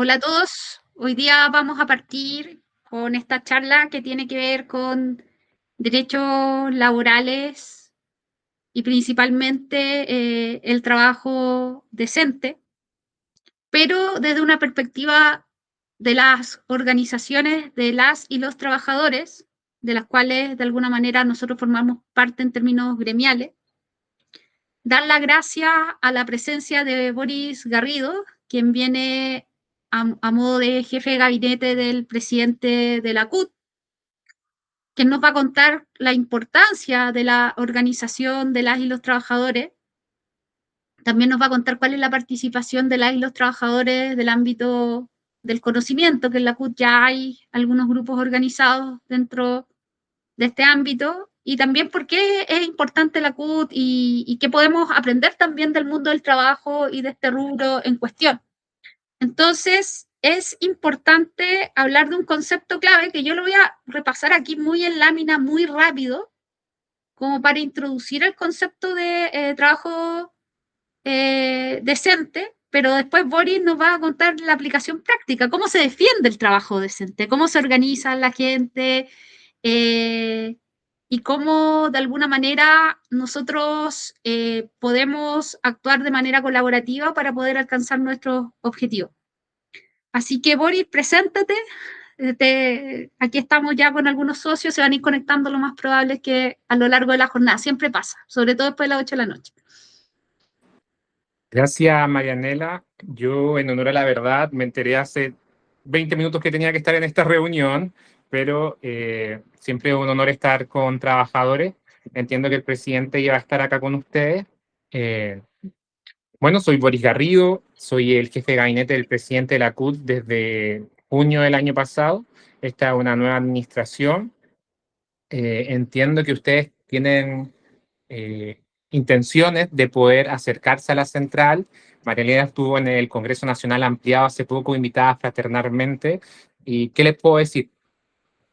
Hola a todos. Hoy día vamos a partir con esta charla que tiene que ver con derechos laborales y principalmente el trabajo decente, pero desde una perspectiva de las organizaciones de las y los trabajadores, de las cuales de alguna manera nosotros formamos parte en términos gremiales. Dar la gracia a la presencia de Boris Garrido, quien viene a modo de jefe de gabinete del presidente de la CUT, quien nos va a contar la importancia de la organización de las y los trabajadores. También nos va a contar cuál es la participación de las y los trabajadores del ámbito del conocimiento, que en la CUT ya hay algunos grupos organizados dentro de este ámbito, y también por qué es importante la CUT y qué podemos aprender también del mundo del trabajo y de este rubro en cuestión. Entonces, es importante hablar de un concepto clave que yo lo voy a repasar aquí muy en lámina, muy rápido, como para introducir el concepto de trabajo decente, pero después Boris nos va a contar la aplicación práctica, cómo se defiende el trabajo decente, cómo se organiza la gente, eh, y cómo de alguna manera nosotros podemos actuar de manera colaborativa para poder alcanzar nuestros objetivos. Así que Boris, preséntate. Aquí estamos ya con algunos socios, se van a ir conectando, lo más probable es que a lo largo de la jornada, siempre pasa, sobre todo después de las 8 de la noche. Gracias, Marianela. Yo, en honor a la verdad, me enteré hace 20 minutos que tenía que estar en esta reunión, pero siempre es un honor estar con trabajadores. Entiendo que el presidente iba a estar acá con ustedes. Eh, bueno, soy Boris Garrido, soy el jefe de gabinete del presidente de la CUT desde junio del año pasado. Esta es una nueva administración. Entiendo que ustedes tienen intenciones de poder acercarse a la central. Marielena estuvo en el Congreso Nacional ampliado hace poco, invitada fraternalmente. ¿Y qué les puedo decir?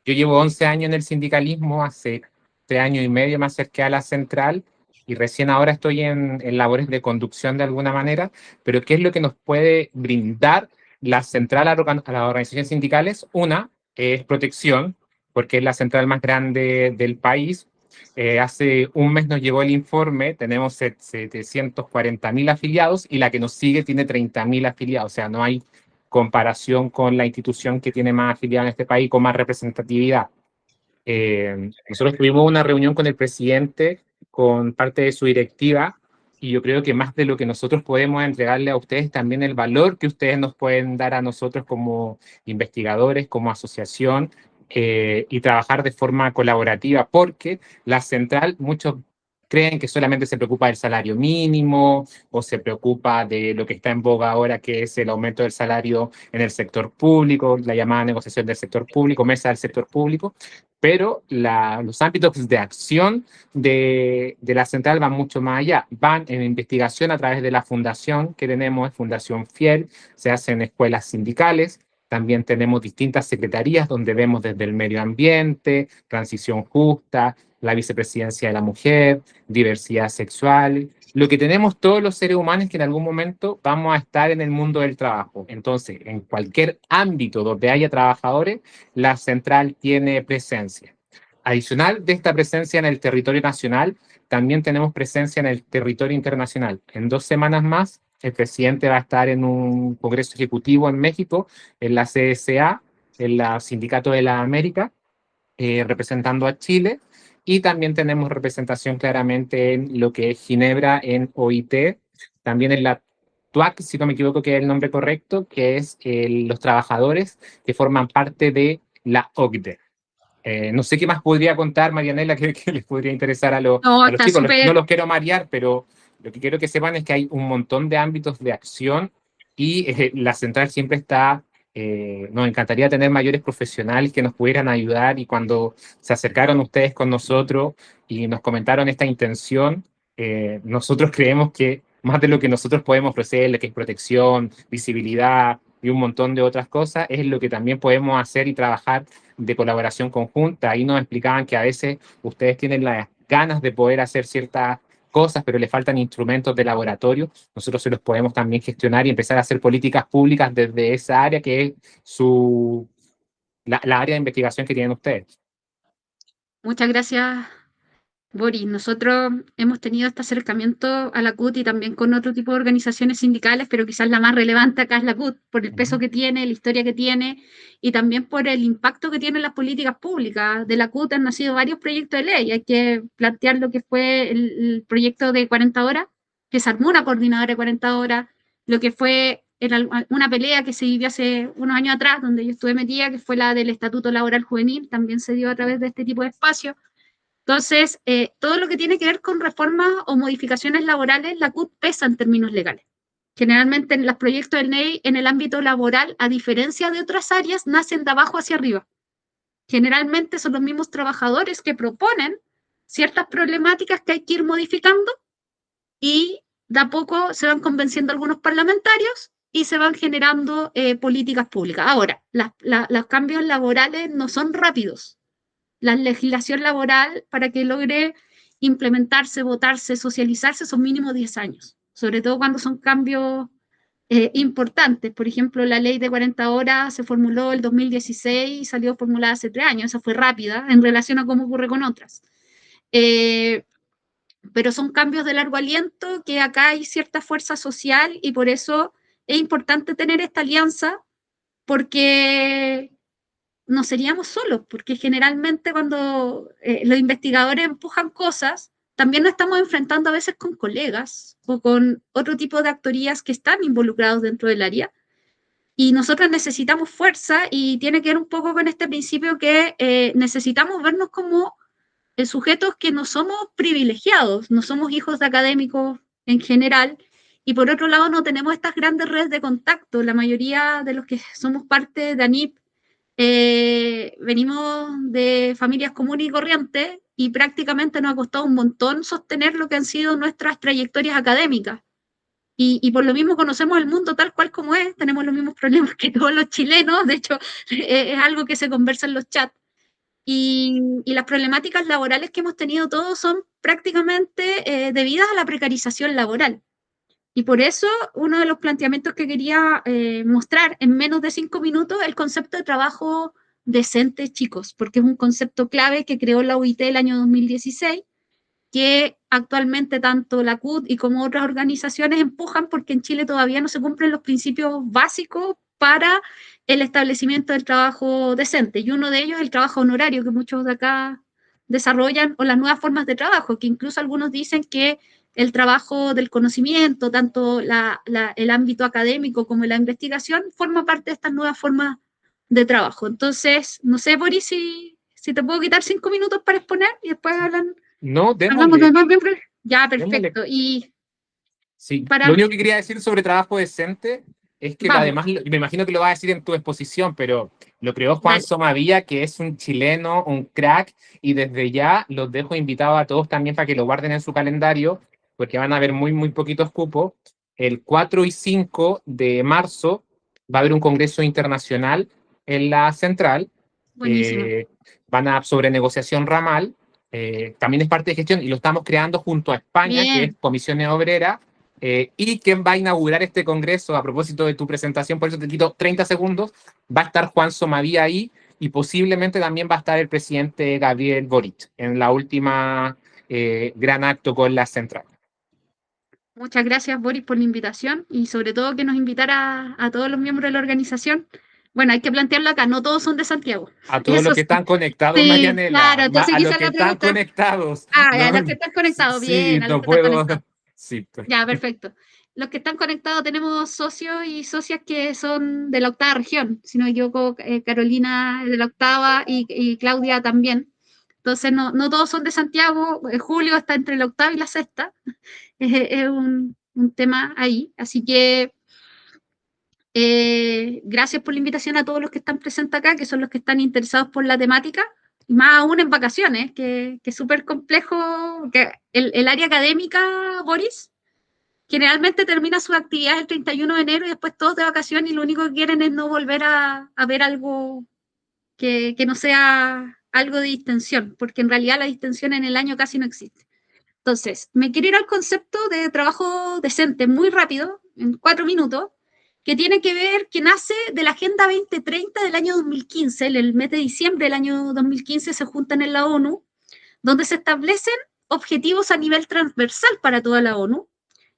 Yo llevo 11 años en el sindicalismo, hace 3 años y medio me acerqué a la central y recién ahora estoy en labores de conducción de alguna manera, pero ¿qué es lo que nos puede brindar la central a las organizaciones sindicales? Una es protección, porque es la central más grande del país. Hace un mes nos llegó el informe, tenemos 740.000 afiliados y la que nos sigue tiene 30.000 afiliados, o sea, no hay comparación con la institución que tiene más afiliados en este país, con más representatividad. Nosotros tuvimos una reunión con el presidente, con parte de su directiva, y yo creo que más de lo que nosotros podemos entregarle a ustedes, también el valor que ustedes nos pueden dar a nosotros como investigadores, como asociación, y trabajar de forma colaborativa, porque la central, muchos creen que solamente se preocupa del salario mínimo o se preocupa de lo que está en boga ahora, que es el aumento del salario en el sector público, la llamada negociación del sector público, mesa del sector público, pero los ámbitos de acción de la central van mucho más allá. Van en investigación a través de la fundación que tenemos, es Fundación Fiel, se hacen escuelas sindicales, también tenemos distintas secretarías donde vemos desde el medio ambiente, transición justa, la vicepresidencia de la mujer, diversidad sexual. Lo que tenemos todos los seres humanos es que en algún momento vamos a estar en el mundo del trabajo. Entonces, en cualquier ámbito donde haya trabajadores, la central tiene presencia. Adicional de esta presencia en el territorio nacional, también tenemos presencia en el territorio internacional. En 2 semanas más, el presidente va a estar en un congreso ejecutivo en México, en la CSA, en la Sindicato de la América, representando a Chile. Y también tenemos representación claramente en lo que es Ginebra, en OIT, también en la TUAC, si no me equivoco que es el nombre correcto, que es los trabajadores que forman parte de la OCDE. No sé qué más podría contar, Marianela, que les podría interesar a, No, a los está chicos. No súper. los quiero marear, pero lo que quiero que sepan es que hay un montón de ámbitos de acción y la central siempre está. Nos encantaría tener mayores profesionales que nos pudieran ayudar, y cuando se acercaron ustedes con nosotros y nos comentaron esta intención, nosotros creemos que más de lo que nosotros podemos ofrecerles, que es protección, visibilidad y un montón de otras cosas, es lo que también podemos hacer y trabajar de colaboración conjunta. Ahí nos explicaban que a veces ustedes tienen las ganas de poder hacer ciertas cosas, pero le faltan instrumentos de laboratorio, nosotros se los podemos también gestionar y empezar a hacer políticas públicas desde esa área que es la área de investigación que tienen ustedes. Muchas gracias, Boris. Nosotros hemos tenido este acercamiento a la CUT y también con otro tipo de organizaciones sindicales, pero quizás la más relevante acá es la CUT, por el peso que tiene, la historia que tiene y también por el impacto que tienen las políticas públicas. De la CUT han nacido varios proyectos de ley. Hay que plantear lo que fue el proyecto de 40 horas, que se armó una coordinadora de 40 horas, lo que fue una pelea que se vivió hace unos años atrás, donde yo estuve metida, que fue la del Estatuto Laboral Juvenil, también se dio a través de este tipo de espacios. Entonces, todo lo que tiene que ver con reformas o modificaciones laborales, la CUT pesa en términos legales. Generalmente en los proyectos de ley en el ámbito laboral, a diferencia de otras áreas, nacen de abajo hacia arriba. Generalmente son los mismos trabajadores que proponen ciertas problemáticas que hay que ir modificando y de a poco se van convenciendo algunos parlamentarios y se van generando políticas públicas. Ahora, los cambios laborales no son rápidos. La legislación laboral para que logre implementarse, votarse, socializarse son mínimo 10 años, sobre todo cuando son cambios importantes. Por ejemplo, la ley de 40 horas se formuló el 2016 y salió formulada hace 3 años, esa fue rápida en relación a cómo ocurre con otras. Pero son cambios de largo aliento, que acá hay cierta fuerza social y por eso es importante tener esta alianza, porque no seríamos solos, porque generalmente cuando los investigadores empujan cosas, también nos estamos enfrentando a veces con colegas o con otro tipo de actorías que están involucrados dentro del área. Y nosotros necesitamos fuerza y tiene que ver un poco con este principio que necesitamos vernos como sujetos que no somos privilegiados, no somos hijos de académicos en general, y por otro lado no tenemos estas grandes redes de contacto. La mayoría de los que somos parte de ANIP venimos de familias comunes y corrientes y prácticamente nos ha costado un montón sostener lo que han sido nuestras trayectorias académicas. Y por lo mismo conocemos el mundo tal cual como es, tenemos los mismos problemas que todos los chilenos, de hecho es algo que se conversa en los chats. Y las problemáticas laborales que hemos tenido todos son prácticamente debidas a la precarización laboral. Y por eso uno de los planteamientos que quería mostrar en menos de 5 minutos es el concepto de trabajo decente, chicos, porque es un concepto clave que creó la OIT el año 2016, que actualmente tanto la CUT y como otras organizaciones empujan porque en Chile todavía no se cumplen los principios básicos para el establecimiento del trabajo decente. Y uno de ellos es el trabajo honorario que muchos de acá desarrollan, o las nuevas formas de trabajo, que incluso algunos dicen que el trabajo del conocimiento, tanto el ámbito académico como la investigación, forma parte de estas nuevas formas de trabajo. Entonces, no sé, Boris, si te puedo quitar 5 minutos para exponer y después No, hablamos démosle, de más bien. Ya, démosle. perfecto. Y Sí, lo para, único que quería decir sobre trabajo decente es que vamos, además, me imagino que lo vas a decir en tu exposición, pero lo creó Juan dale. Somavilla, que es un chileno, un crack, y desde ya los dejo invitados a todos también para que lo guarden en su calendario, porque van a haber muy, muy poquitos cupos. El 4 y 5 de marzo va a haber un congreso internacional en la central, Buenísimo. eh, sobre negociación ramal, también es parte de gestión y lo estamos creando junto a España, que es Bien. Comisiones Obreras, y quien va a inaugurar este congreso, a propósito de tu presentación, por eso te quito 30 segundos, va a estar Juan Somavía ahí y posiblemente también va a estar el presidente Gabriel Boric en la última gran acto con la central. Muchas gracias, Boris, por la invitación y sobre todo que nos invitara a todos los miembros de la organización. Bueno, hay que plantearlo acá, no todos son de Santiago. A todos los Eso que sí. están conectados, Sí, claro. Marianela, Entonces a los quizás que la están pregunta, conectados, a no, los que están conectados, sí, bien, a los no que están puedo, conectados. sí, Ya, perfecto. Los que están conectados tenemos socios y socias que son de la octava región, si no me equivoco, Carolina es de la octava y Claudia también. Entonces, no todos son de Santiago, Julio está entre la octava y la sexta, es un tema ahí. Así que gracias por la invitación a todos los que están presentes acá, que son los que están interesados por la temática, y más aún en vacaciones, que es súper complejo, que el área académica, Boris, generalmente termina sus actividades el 31 de enero y después todos de vacaciones y lo único que quieren es no volver a ver algo que no sea algo de distensión, porque en realidad la distensión en el año casi no existe. Entonces, me quiero ir al concepto de trabajo decente muy rápido, en 4 minutos, que tiene que ver, que nace de la Agenda 2030 del año 2015, el mes de diciembre del año 2015 se juntan en la ONU, donde se establecen objetivos a nivel transversal para toda la ONU.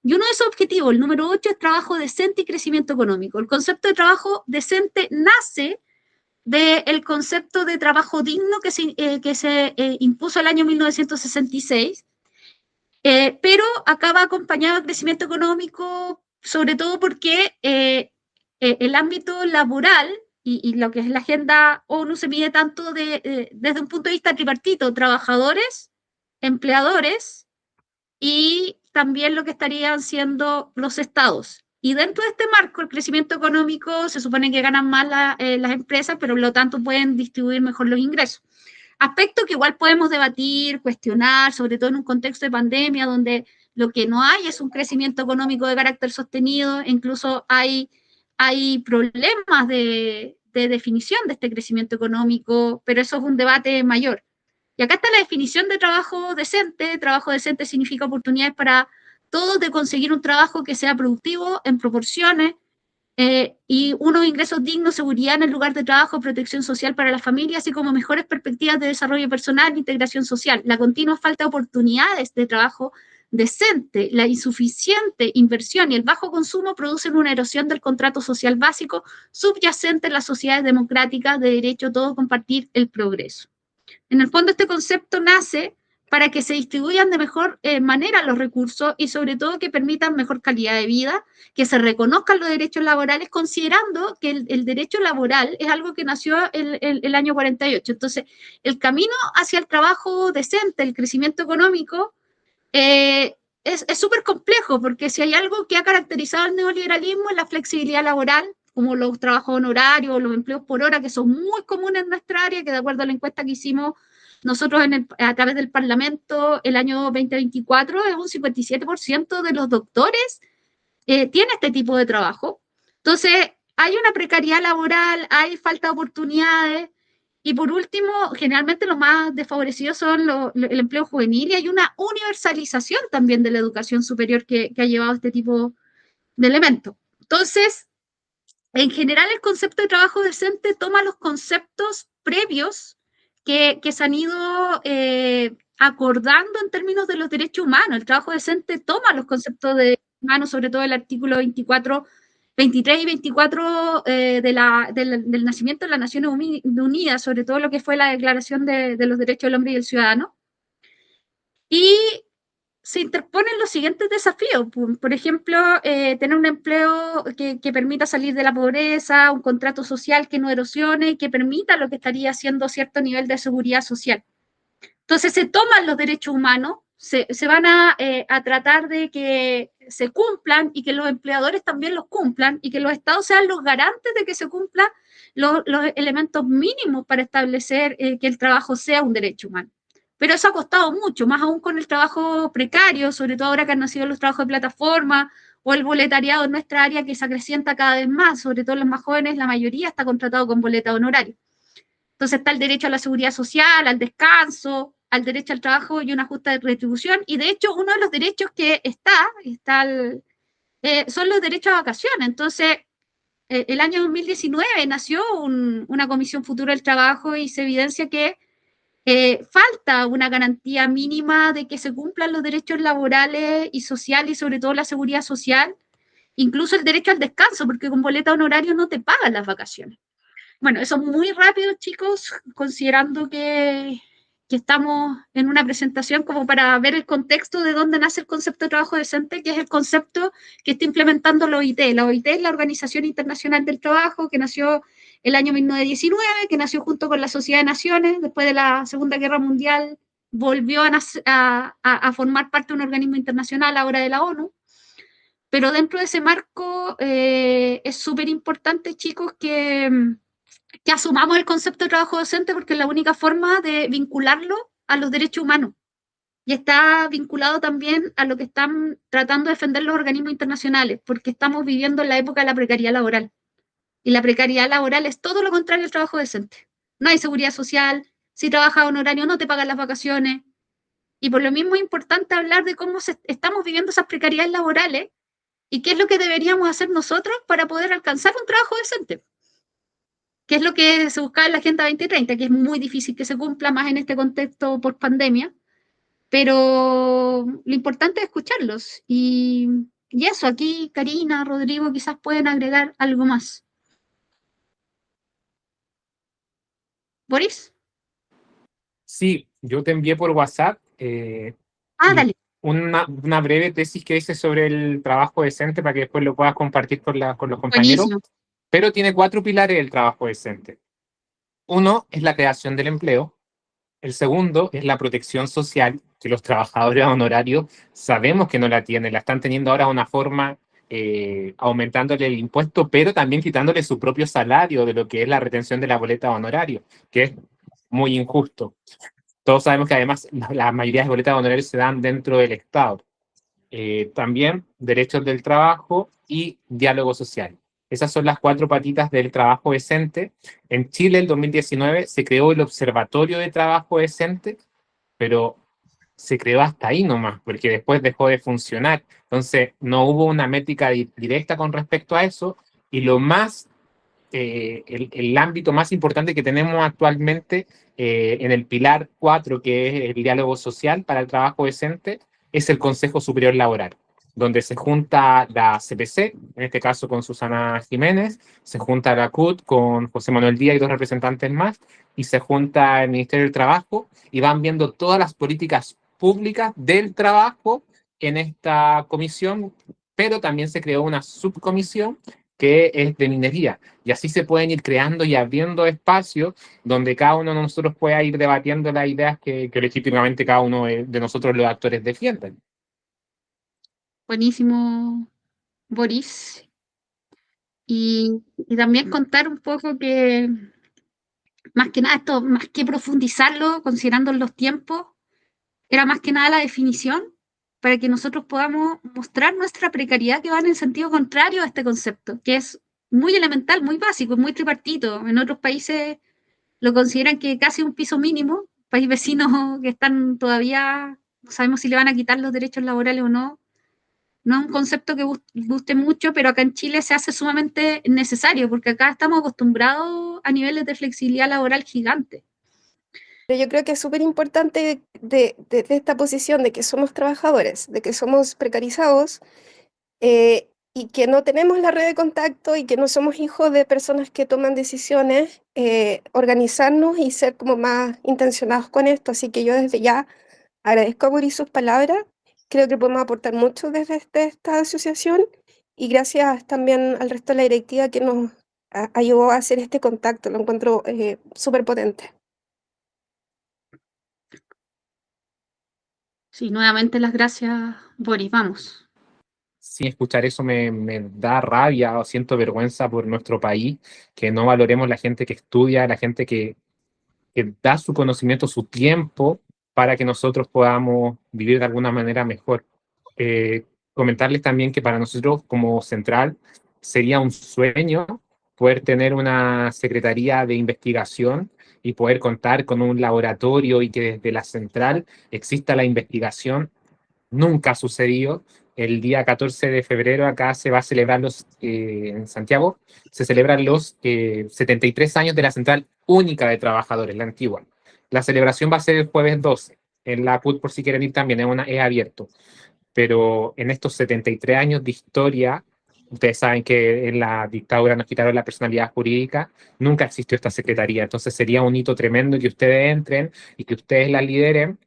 Y uno de esos objetivos, el número 8, es trabajo decente y crecimiento económico. El concepto de trabajo decente nace del concepto de trabajo digno que se impuso el año 1966, pero acaba acompañado de crecimiento económico, sobre todo porque el ámbito laboral y lo que es la agenda ONU se mide tanto desde un punto de vista tripartito, trabajadores, empleadores y también lo que estarían siendo los estados. Y dentro de este marco, el crecimiento económico se supone que ganan más las empresas, pero por lo tanto pueden distribuir mejor los ingresos. Aspecto que igual podemos debatir, cuestionar, sobre todo en un contexto de pandemia donde lo que no hay es un crecimiento económico de carácter sostenido, incluso hay problemas de definición de este crecimiento económico, pero eso es un debate mayor. Y acá está la definición de trabajo decente. Trabajo decente significa oportunidades para todos de conseguir un trabajo que sea productivo en proporciones, y unos ingresos dignos, seguridad en el lugar de trabajo, protección social para las familias, así como mejores perspectivas de desarrollo personal e integración social. La continua falta de oportunidades de trabajo decente, la insuficiente inversión y el bajo consumo producen una erosión del contrato social básico subyacente en las sociedades democráticas de derecho a todo compartir el progreso. En el fondo, este concepto nace para que se distribuyan de mejor manera los recursos y sobre todo que permitan mejor calidad de vida, que se reconozcan los derechos laborales, considerando que el derecho laboral es algo que nació el año 48. Entonces, el camino hacia el trabajo decente, el crecimiento económico, es súper complejo, porque si hay algo que ha caracterizado el neoliberalismo es la flexibilidad laboral, como los trabajos honorarios, los empleos por hora, que son muy comunes en nuestra área, que de acuerdo a la encuesta que hicimos nosotros a través del Parlamento el año 2024, es un 57% de los doctores tiene este tipo de trabajo. Entonces, hay una precariedad laboral, hay falta de oportunidades, y por último, generalmente los más desfavorecidos son el empleo juvenil, y hay una universalización también de la educación superior que ha llevado a este tipo de elementos. Entonces, en general, el concepto de trabajo decente toma los conceptos previos que se han ido acordando en términos de los derechos humanos. El trabajo decente toma los conceptos de humanos, sobre todo el artículo 24, 23 y 24 del nacimiento de las Naciones Unidas, sobre todo lo que fue la Declaración de los Derechos del Hombre y del Ciudadano. Y se interponen los siguientes desafíos. Por ejemplo, tener un empleo que permita salir de la pobreza, un contrato social que no erosione, que permita lo que estaría haciendo cierto nivel de seguridad social. Entonces se toman los derechos humanos, se van a tratar de que se cumplan y que los empleadores también los cumplan y que los estados sean los garantes de que se cumplan los elementos mínimos para establecer que el trabajo sea un derecho humano. Pero eso ha costado mucho, más aún con el trabajo precario, sobre todo ahora que han nacido los trabajos de plataforma o el boletariado en nuestra área, que se acrecienta cada vez más, sobre todo los más jóvenes, la mayoría está contratado con boleta honorario. Entonces está el derecho a la seguridad social, al descanso, al derecho al trabajo y una justa retribución. Y de hecho, uno de los derechos que son los derechos a vacaciones. Entonces, el año 2019 nació una Comisión Futuro del Trabajo y se evidencia que falta una garantía mínima de que se cumplan los derechos laborales y sociales y sobre todo la seguridad social, incluso el derecho al descanso, porque con boleta honorario no te pagan las vacaciones. Bueno, eso muy rápido, chicos, considerando que estamos en una presentación como para ver el contexto de dónde nace el concepto de trabajo decente, que es el concepto que está implementando la OIT. La OIT es la Organización Internacional del Trabajo, que nació el año 1919, que nació junto con la Sociedad de Naciones. Después de la Segunda Guerra Mundial volvió a formar parte de un organismo internacional, ahora de la ONU. Pero dentro de ese marco es súper importante, chicos, que asumamos el concepto de trabajo docente, porque es la única forma de vincularlo a los derechos humanos. Y está vinculado también a lo que están tratando de defender los organismos internacionales, porque estamos viviendo en la época de la precariedad laboral. Y la precariedad laboral es todo lo contrario al trabajo decente. No hay seguridad social, si trabajas honorario no te pagan las vacaciones, y por lo mismo es importante hablar de cómo estamos viviendo esas precariedades laborales y qué es lo que deberíamos hacer nosotros para poder alcanzar un trabajo decente. ¿Qué es lo que se buscaba en la Agenda 2030? Que es muy difícil que se cumpla más en este contexto por pandemia, pero lo importante es escucharlos. Y eso, aquí Karina, Rodrigo, quizás pueden agregar algo más. ¿Boris? Sí, yo te envié por WhatsApp y Dale. una breve tesis que hice sobre el trabajo decente para que después lo puedas compartir con los compañeros, Buenísimo. pero tiene 4 pilares el trabajo decente. Uno es la creación del empleo. El segundo es la protección social, que los trabajadores honorarios sabemos que no la tienen, la están teniendo ahora de una forma aumentándole el impuesto, pero también quitándole su propio salario de lo que es la retención de la boleta de honorario, que es muy injusto. Todos sabemos que además la mayoría de las boletas de honorarios se dan dentro del Estado. También derechos del trabajo y diálogo social. Esas son las 4 patitas del trabajo decente. En Chile, en 2019, se creó el Observatorio de Trabajo Decente, pero se creó hasta ahí nomás, porque después dejó de funcionar. Entonces, no hubo una métrica directa con respecto a eso. Y lo más el ámbito más importante que tenemos actualmente en el pilar 4, que es el diálogo social para el trabajo decente, es el Consejo Superior Laboral, donde se junta la CPC, en este caso con Susana Jiménez, se junta la CUT con José Manuel Díaz y 2 representantes más, y se junta el Ministerio del Trabajo y van viendo todas las políticas públicas del trabajo en esta comisión, pero también se creó una subcomisión que es de minería. Y así se pueden ir creando y abriendo espacios donde cada uno de nosotros pueda ir debatiendo las ideas que legítimamente cada uno de nosotros los actores defienden. Buenísimo, Boris. Y también contar un poco que, más que nada, esto, más que profundizarlo, considerando los tiempos, era más que nada la definición para que nosotros podamos mostrar nuestra precariedad que va en el sentido contrario a este concepto, que es muy elemental, muy básico, muy tripartito. En otros países lo consideran que casi un piso mínimo, país vecinos que están todavía, no sabemos si le van a quitar los derechos laborales o no. No es un concepto que guste mucho, pero acá en Chile se hace sumamente necesario, porque acá estamos acostumbrados a niveles de flexibilidad laboral gigantes. Pero yo creo que es súper importante de esta posición de que somos trabajadores, de que somos precarizados y que no tenemos la red de contacto y que no somos hijos de personas que toman decisiones, organizarnos y ser como más intencionados con esto. Así que yo desde ya agradezco a Boris sus palabras. Creo que podemos aportar mucho desde esta asociación y gracias también al resto de la directiva que nos ayudó a hacer este contacto. Lo encuentro súper potente. Sí, nuevamente las gracias, Boris. Vamos. Sí, escuchar eso me da rabia o siento vergüenza por nuestro país, que no valoremos la gente que estudia, la gente que da su conocimiento, su tiempo, para que nosotros podamos vivir de alguna manera mejor. Comentarles también que para nosotros como central sería un sueño poder tener una secretaría de investigación y poder contar con un laboratorio y que desde la central exista la investigación. Nunca ha sucedido. El día 14 de febrero acá se va a celebrar en Santiago, se celebran los 73 años de la Central Única de Trabajadores, la antigua. La celebración va a ser el jueves 12. En la CUT, por si quieren ir también, es abierto. Pero en estos 73 años de historia, ustedes saben que en la dictadura nos quitaron la personalidad jurídica, nunca existió esta secretaría. Entonces sería un hito tremendo que ustedes entren y que ustedes la lideren.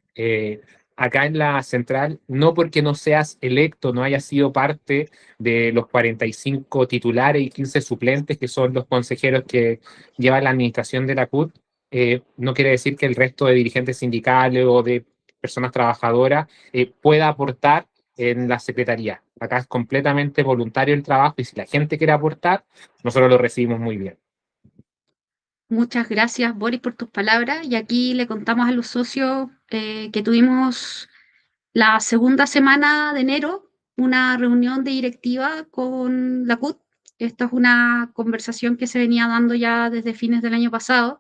Acá en la central, no porque no seas electo, no hayas sido parte de los 45 titulares y 15 suplentes que son los consejeros que llevan la administración de la CUT, no quiere decir que el resto de dirigentes sindicales o de personas trabajadoras pueda aportar en la secretaría. Acá es completamente voluntario el trabajo y si la gente quiere aportar, nosotros lo recibimos muy bien. Muchas gracias, Boris, por tus palabras. Y aquí le contamos a los socios que tuvimos la segunda semana de enero una reunión de directiva con la CUT. Esto es una conversación que se venía dando ya desde fines del año pasado,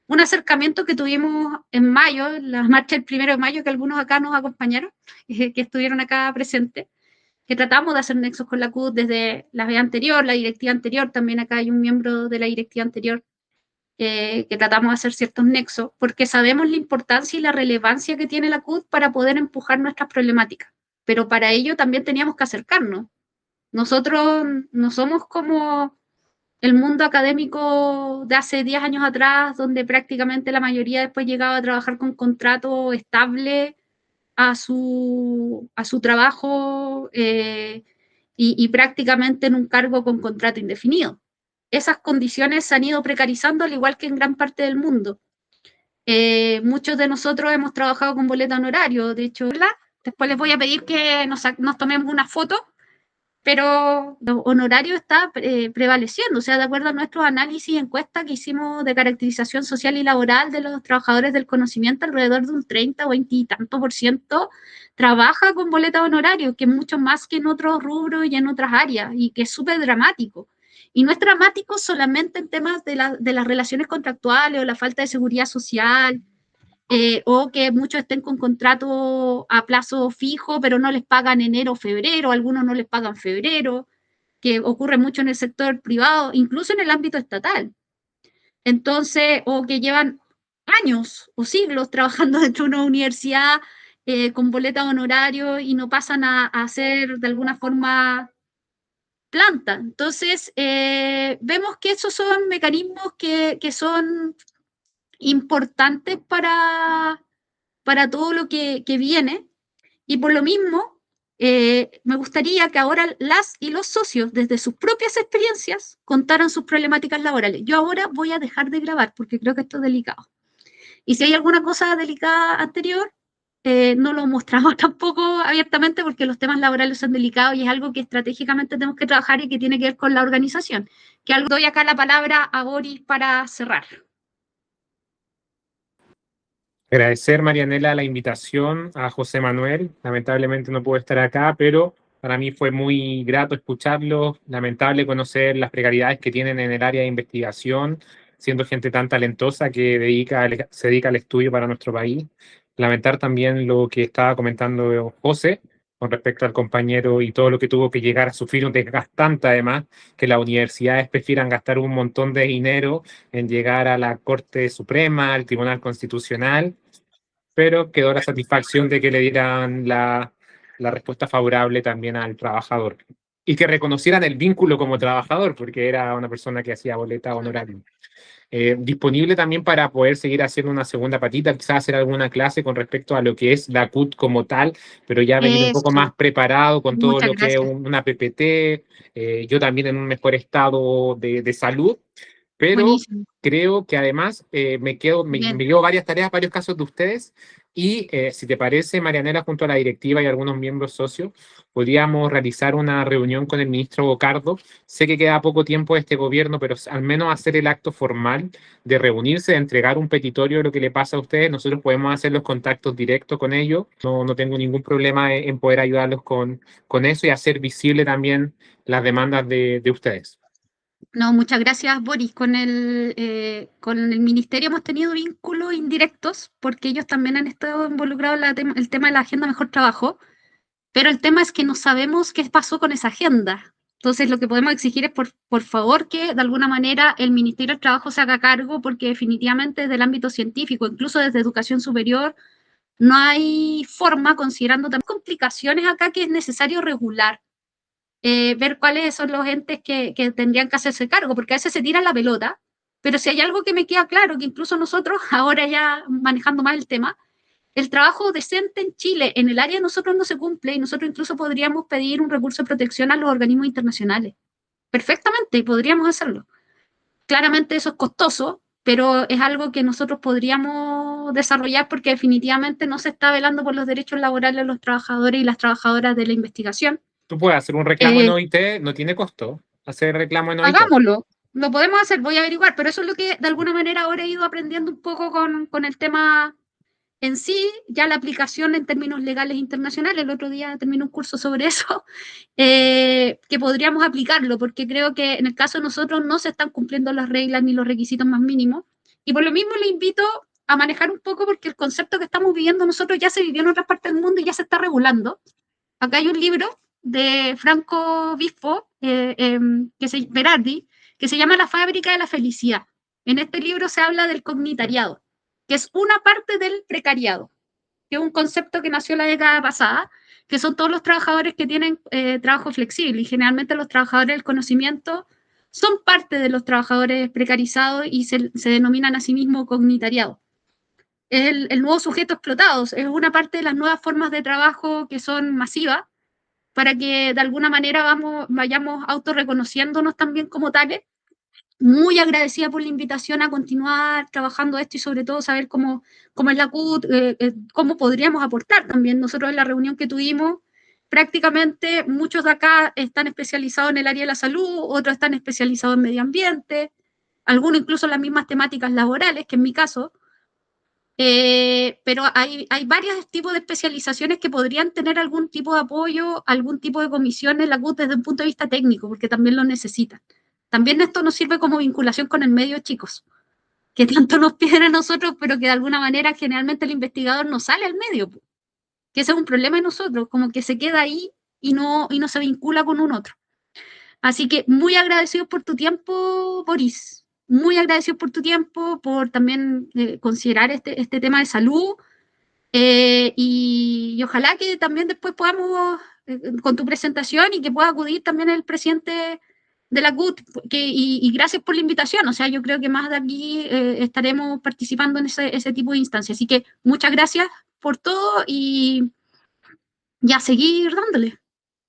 un acercamiento que tuvimos en mayo, la marcha del 1 de mayo, que algunos acá nos acompañaron, que estuvieron acá presentes, que tratamos de hacer nexos con la CUT desde la vez anterior, la directiva anterior, también acá hay un miembro de la directiva anterior, que tratamos de hacer ciertos nexos, porque sabemos la importancia y la relevancia que tiene la CUT para poder empujar nuestras problemáticas, pero para ello también teníamos que acercarnos. Nosotros no somos como el mundo académico de hace 10 años atrás, donde prácticamente la mayoría después llegaba a trabajar con contrato estable a su trabajo y prácticamente en un cargo con contrato indefinido. Esas condiciones se han ido precarizando al igual que en gran parte del mundo. Muchos de nosotros hemos trabajado con boleta honorario, de hecho, después les voy a pedir que nos tomemos una foto, pero lo honorario está prevaleciendo, o sea, de acuerdo a nuestros análisis y encuestas que hicimos de caracterización social y laboral de los trabajadores del conocimiento, alrededor de un 30 o 20 y tanto por ciento trabaja con boleta honorario, que es mucho más que en otros rubros y en otras áreas, y que es súper dramático. Y no es dramático solamente en temas de las relaciones contractuales o la falta de seguridad social, o que muchos estén con contrato a plazo fijo, pero no les pagan enero o febrero, algunos no les pagan febrero, que ocurre mucho en el sector privado, incluso en el ámbito estatal. Entonces, o que llevan años o siglos trabajando dentro de una universidad con boleta de honorario y no pasan a ser de alguna forma planta. Entonces, vemos que esos son mecanismos que son importantes para todo lo que viene, y por lo mismo me gustaría que ahora las y los socios, desde sus propias experiencias, contaran sus problemáticas laborales. Yo ahora voy a dejar de grabar porque creo que esto es delicado. Y si hay alguna cosa delicada anterior, no lo mostramos tampoco abiertamente porque los temas laborales son delicados y es algo que estratégicamente tenemos que trabajar y que tiene que ver con la organización. Que algo doy acá la palabra a Boris para cerrar. Agradecer, Marianela, la invitación a José Manuel. Lamentablemente no puedo estar acá, pero para mí fue muy grato escucharlo. Lamentable conocer las precariedades que tienen en el área de investigación, siendo gente tan talentosa que se dedica al estudio para nuestro país. Lamentar también lo que estaba comentando José con respecto al compañero y todo lo que tuvo que llegar a sufrir, un desgastante además, que las universidades prefieran gastar un montón de dinero en llegar a la Corte Suprema, al Tribunal Constitucional, pero quedó la satisfacción de que le dieran la respuesta favorable también al trabajador y que reconocieran el vínculo como trabajador, porque era una persona que hacía boleta honoraria. Disponible también para poder seguir haciendo una segunda patita, quizás hacer alguna clase con respecto a lo que es la CUT como tal, pero ya venir un poco Eso, más preparado con todo muchas lo que es gracias. una PPT, yo también en un mejor estado de salud, pero Buenísimo. creo que además me Bien. llevo varias tareas, varios casos de ustedes, y si te parece, Marianela, junto a la directiva y algunos miembros socios, podríamos realizar una reunión con el ministro Bocardo. Sé que queda poco tiempo de este gobierno, pero al menos hacer el acto formal de reunirse, de entregar un petitorio de lo que le pasa a ustedes. Nosotros podemos hacer los contactos directos con ellos. No tengo ningún problema en poder ayudarlos con eso y hacer visible también las demandas de ustedes. No, muchas gracias, Boris. Con el ministerio hemos tenido vínculos indirectos porque ellos también han estado involucrados en el tema de la agenda Mejor Trabajo, pero el tema es que no sabemos qué pasó con esa agenda. Entonces, lo que podemos exigir es, por favor, que de alguna manera el Ministerio del Trabajo se haga cargo, porque definitivamente desde el ámbito científico, incluso desde educación superior, no hay forma, considerando también complicaciones acá, que es necesario regular. Ver cuáles son los entes que tendrían que hacerse cargo, porque a veces se tira la pelota, pero si hay algo que me queda claro, que incluso nosotros, ahora ya manejando más el tema, el trabajo decente en Chile, en el área de nosotros no se cumple, y nosotros incluso podríamos pedir un recurso de protección a los organismos internacionales. Perfectamente, y podríamos hacerlo. Claramente eso es costoso, pero es algo que nosotros podríamos desarrollar porque definitivamente no se está velando por los derechos laborales de los trabajadores y las trabajadoras de la investigación. Tú puedes hacer un reclamo en Eh, OIT, no tiene costo hacer reclamo en OIT. Hagámoslo, lo podemos hacer, voy a averiguar, pero eso es lo que de alguna manera ahora he ido aprendiendo un poco con el tema en sí, ya la aplicación en términos legales internacionales. El otro día terminé un curso sobre eso, que podríamos aplicarlo, porque creo que en el caso de nosotros no se están cumpliendo las reglas ni los requisitos más mínimos, Y por lo mismo le invito a manejar un poco, porque el concepto que estamos viviendo nosotros ya se vivió en otras partes del mundo y ya se está regulando. Acá hay un libro de Franco Bispo, Berardi, que se llama La fábrica de la felicidad. En este libro se habla del cognitariado, que es una parte del precariado, que es un concepto que nació la década pasada, que son todos los trabajadores que tienen trabajo flexible, y generalmente los trabajadores del conocimiento son parte de los trabajadores precarizados y se denominan a sí mismos cognitariados. Es el nuevo sujeto explotado, es una parte de las nuevas formas de trabajo que son masivas, para que de alguna manera vayamos autorreconociéndonos también como tales. Muy agradecida por la invitación a continuar trabajando esto y sobre todo saber cómo es la CUT, cómo podríamos aportar también. Nosotros en la reunión que tuvimos, prácticamente muchos de acá están especializados en el área de la salud, otros están especializados en medio ambiente, algunos incluso en las mismas temáticas laborales, que en mi caso, pero hay varios tipos de especializaciones que podrían tener algún tipo de apoyo, algún tipo de comisión en la CUT desde un punto de vista técnico, porque también lo necesitan. También esto nos sirve como vinculación con el medio, chicos, que tanto nos piden a nosotros, pero que de alguna manera generalmente el investigador no sale al medio, que ese es un problema de nosotros, como que se queda ahí y no se vincula con un otro. Así que muy agradecidos por tu tiempo, Boris. Muy agradecidos por tu tiempo, por también considerar este tema de salud. Y ojalá que también después podamos, con tu presentación, y que pueda acudir también el presidente de la CUT, y gracias por la invitación. O sea, yo creo que más de aquí estaremos participando en ese tipo de instancias. Así que muchas gracias por todo y a seguir dándole,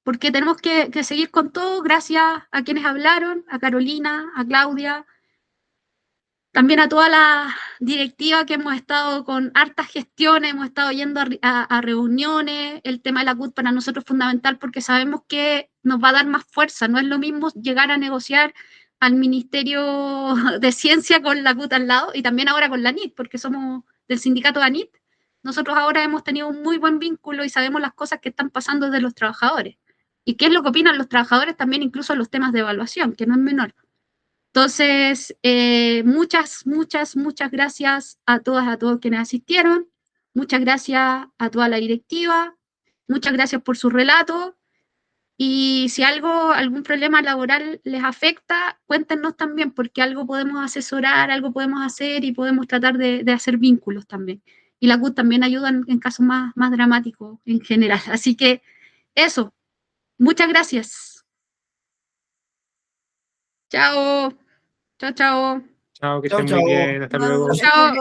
porque tenemos que seguir con todo. Gracias a quienes hablaron, a Carolina, a Claudia, también a toda la directiva, que hemos estado con hartas gestiones, hemos estado yendo a reuniones. El tema de la CUT para nosotros es fundamental, porque sabemos que nos va a dar más fuerza. No es lo mismo llegar a negociar al Ministerio de Ciencia con la CUT al lado, y también ahora con la ANIT, porque somos del sindicato de ANIT. Nosotros ahora hemos tenido un muy buen vínculo y sabemos las cosas que están pasando desde los trabajadores. Y qué es lo que opinan los trabajadores también, incluso en los temas de evaluación, que no es menor. Entonces, muchas gracias a todas, a todos quienes asistieron. Muchas gracias a toda la directiva. Muchas gracias por su relato. Y si algún problema laboral les afecta, cuéntenos también, porque algo podemos asesorar, algo podemos hacer, y podemos tratar de hacer vínculos también. Y la CUT también ayuda en casos más dramáticos en general. Así que eso. Muchas gracias. Chao. Chao, chao. Chao, que Chao, estén muy chao. bien. Hasta luego. Chao.